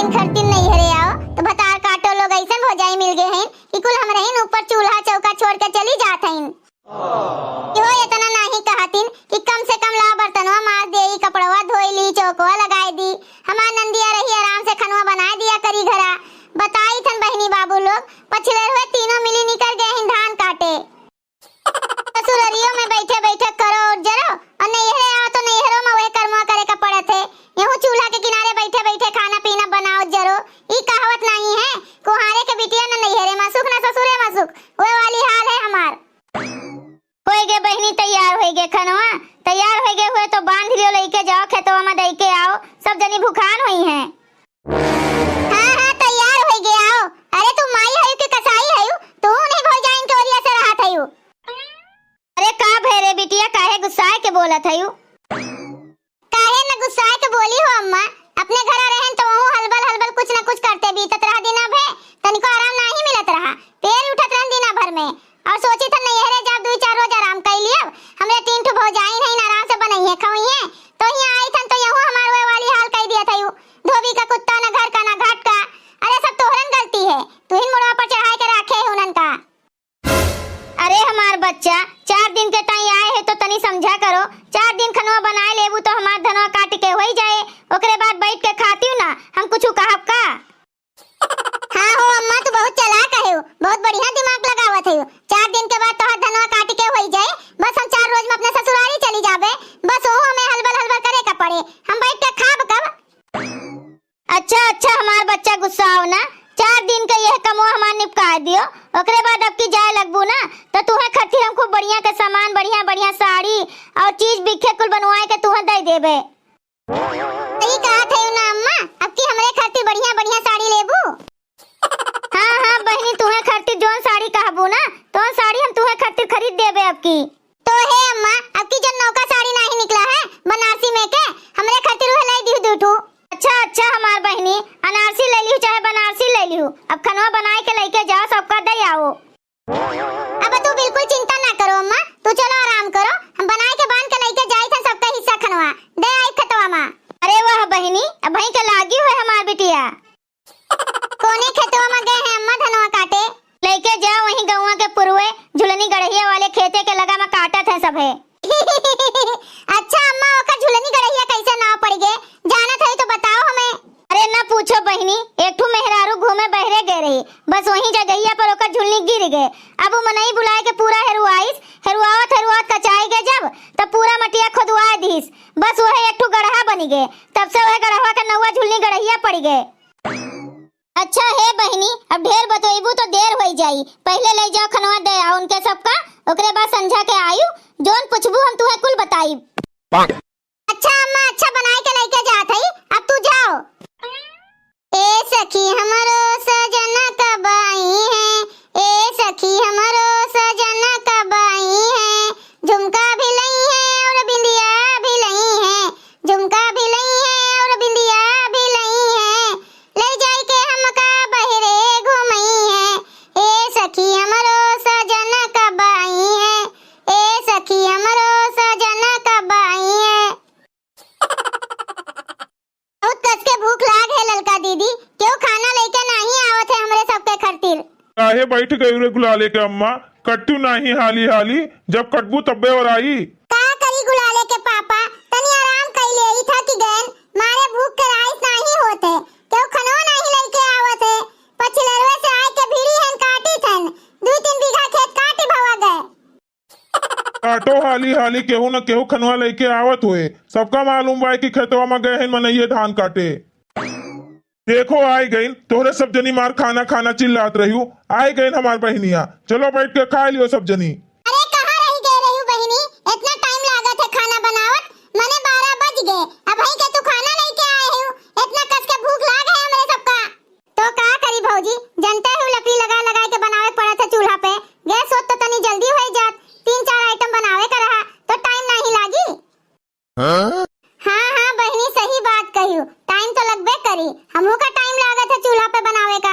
दिन खरतीन नहीं हरे आओ तो भतार काटो लोग ऐसे भौजाई मिल गए हैं कि कुल हम रहीन ऊपर चूल्हा चौका छोड़ के चली जात हैं। यो इतना नहीं कहतीन कि कम से कम ला बर्तनवा मार दे, कपड़वा धोई ली, चौकवा लगाई दी, हमार नंदिया रही आराम से खनवा बना दिया करी घरा। बताई थन बहनी बाबू लोग पछले हुए तीनों मिली निकल गए हैं धान काटे। ससुररियों में बैठे बैठे करो और जरो और नैहरे आओ तो नैहरों में वही कर्मवा करे का पड़त है। यहू चूल्हा के किनारे बैठे बैठे खाना पीना बनाओ जरो। ई कहावत नहीं है कुहारे के बिटिया न नैहरे में सुख न ससुरे में सुख, वो वाली हाल है हमार। होई गे बहनी तैयार होई गे खनवा, तैयार होई गे हुए तो बांध लियो लेके जाओ खेतवा में दई के आओ, सब जनी भूखान हुई हैं। हां हां तैयार होई गे आओ। अरे तू माई है कि कसाई है? तू नहीं भौजाइन के ओरिया से रहा थयू। अरे का भेरे बिटिया काहे गुस्साए के बोलत हयू? काहे न गुस्साए के बोली हो अम्मा, अपने घर रहन तो वहु हलबल हलबल कुछ न कुछ करते बीतत रहा दिन भे, तनिको आराम नहीं मिलत रहा, पेड़ उठत रहन दिन भर में। और सोची था नैहरे जा 2-4 रोज आराम कर लियो, हमरे 3 ठो भौजाई नहीं आराम से बनई है खवई है, तो यहां आई थन तो यहु हमार वो वाली हाल कह दिया थयू। धोबी का कुत्ता न घर का न घाट का। अरे सब तोहरन गलती है, तू ही मुड़वा पर चढ़ाए के रखे है उनन का। अरे हमार बच्चा 4 दिन के ताई आए है तो तनी समझा करो, 4 दिन खनवा बनाए लेबू तो हमार धनवा काट के होई जाए, ओकरे बाद बैठ के खातीऊ ना, हम कुछ कहब का? हां हो अम्मा तू बहुत चालाक है, बहुत बढ़िया दिमाग लगावत है। 4 दिन के बाद तोहर धनवा काट के होई जाए, बस हम 4 रोज में अपने ससुराली चली जाबे, बस वो हमें हलबल हलबल करे का पड़े, हम बैठ के खाब कब? अच्छा अच्छा हमार बच्चा गुस्सा हो ना, 4 दिन के यह कमो हमार निपका दियो, ओकरे बाद अब की जाए लगबू ना तो तुहे खती हम खूब बढ़िया के सामान, बढ़िया बढ़िया साड़ी और चीज बिखे कुल बनवाए के तुहे दे देबे। सही कहा थे ना अम्मा, अब की हमरे खती बढ़िया बढ़िया साड़ी लेबू। हां हां बहनी तुहे खती जोन साड़ी कहबू ना तो साड़ी हम तुहे खती खरीद देबे अब की। तो है अम्मा अब की जो नौका साड़ी नहीं निकला है बनारसी में के, हमरे खती रुहे लाई दी दूठू। अच्छा अच्छा हमार बहनी अनारसी ले लियो चाहे बनारसी ले लियो, अब खनवा बनाए के लेके जाओ सबका दे आओ। अब तू बिल्कुल चिंता ना करो अम्मा, तू चलो आराम करो, हम बनाए के बांध के लेके जाई थे सबका हिस्सा खनवा दे आई खतवा मां। अरे वाह बहनी अब भई के लागी हुए हमार बिटिया। कोने खेतवा में गए हैं अम्मा धनवा काटे? लेके जाओ वहीं गौवा के पुरवे झुलनी गड़हिया वाले खेते के लगा में काटत है सब है। अच्छा अम्मा ओका झुलनी गड़हिया कैसे नाव पड़ गए जानत है तो बताओ हमें। अरे ना पूछो बहनी, एक ठो मेहरारू घूमे बहरे गए रही, बस वहीं जगहिया पर ओकर झुलनी गिर गए। अब वो मनई बुलाए के पूरा हेरुआइस, हेरुआवत हेरुआवत कचाई गए जब तब पूरा मटिया खोदवा दीस, बस वह एक ठो गड़हा बनी गए, तब से वह गड़हवा के नौवा झुलनी गड़हिया पड़ गए। अच्छा है बहनी अब ढेर बतोइबू तो देर होई जाई, पहले ले जाओ खनवा दे आओ उनके सबका, ओकरे बाद समझा के आयु जोन पूछबू हम तुहे कुल बताई। अच्छा अम्मा अच्छा बनाए के लेके जात हई, अब तू जाओ। ए सखी हमरो सजना कब आई है, ए सखी हमरो सजना कब आई है, झुमका भी लई है और बिंदिया भी लई है, झुमका भी लई है और बिंदिया भी लई है, ले जाई के हमका बहरे घुमई है, ए सखी हमरो सजना कब आई है, ए सखी हमरो सजना कब आई है। बहुत कस के भूख लाग है ललका दीदी, क्यों खाना लेके नहीं आवत है हमरे सबके खातिर? काहे बैठ गई रे गुलाले के अम्मा, कट्टू नहीं हाली हाली, जब कटबू तब्बे और आई। का करी गुलाले के पापा, तनी आराम कर ले ही था कि गैन मारे भूख के राइस नहीं होते, क्यों खनवा नहीं लेके आवत है, पछलरवे से आए के भीड़ी हन काटी थन, 2-3 बीघा खेत काटी भवा गए। काटो हाली हाली केहू न केहू खनवा लेके आवत हुए, सबका मालूम बा कि खेतवा में गए हैं मनइये धान काटे। देखो आई गई तोहरे सब जनी मार खाना खाना चिल्लात रही, आई गई हमार बहनिया, चलो बैठ के खा लियो सब जनी। अरे कहाँ रही गए रही बहनी, इतना टाइम लागत है खाना बनावत, मने 12 बज गए, अब भाई के तू खाना लेके आए हो, इतना कस के भूख लाग है हमरे सबका। तो का करी भौजी, जनते हो लकड़ी लगा लगा के बनावे पड़ा था चूल्हा पे, गैस होत तो तनी जल्दी हो जात, 3-4 आइटम बनावे का रहा तो टाइम नहीं लागी। हाँ हाँ बहनी सही बात कही, टाइम तो लगबे करी, हमहू का टाइम लागत है चूल्हा पे बनावे का।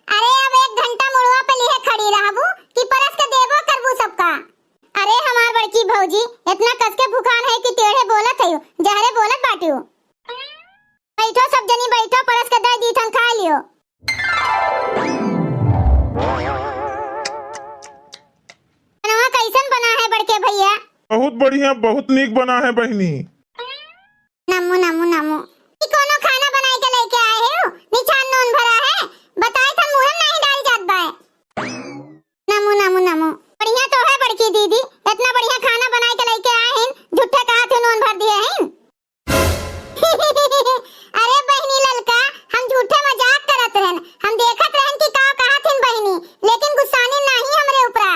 अरे अब 1 घंटा मुड़वा पे लिए खड़ी रहबू कि परस के देबो करबू सबका। अरे हमार बड़की भौजी इतना कस के भूखान है कि टेढ़े बोलत है, जहरे बोलत बाटियो। बैठो सब जनी बैठो, परस के दे दी थन बड़े भैया? बहुत बढ़िया, बहुत नीक बना है बहनी। नमो नमो नमो। ई कोनो खाना बनाई के लेके आए हो? निछान नून भरा है, बताए था मुंह में नहीं डाल जात बा। नमो नमो नमो। बढ़िया तो है बड़की दीदी, इतना बढ़िया खाना बनाई के लेके आए हैं, झूठे कहा थे नून भर दिए हैं। अरे बहनी ललका, हम झूठे मजाक करत रहन, हम देखत रहन कि का कहा थिन बहनी, लेकिन गुस्सानी नहीं हमरे ऊपरा।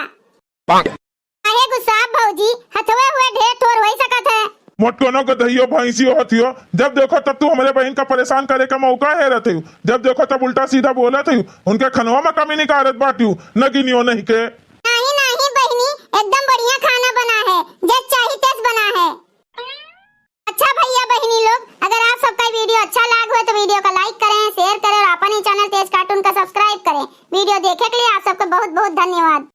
काहे गुस्सा भौजी, हथवे हुए ढेर थोर होई सकत है। मोटकोनो के दहियो भैंसियो हथियो, जब देखो तब तू हमारे बहन का परेशान करे का मौका है रहते हो, जब देखो तब उल्टा सीधा बोला थे, उनके खनवा में कमी निकारत बाटी न गिनियो नहीं के। नहीं नहीं बहनी, एकदम बढ़िया खाना बना है, जब चाहिए तेज बना है। अच्छा भैया बहनी लोग, अगर आप सबका वीडियो अच्छा लगा हो तो वीडियो को लाइक करें, शेयर करें और अपने चैनल तेज कार्टून का सब्सक्राइब करें। वीडियो देखने के लिए आप सबको बहुत बहुत धन्यवाद।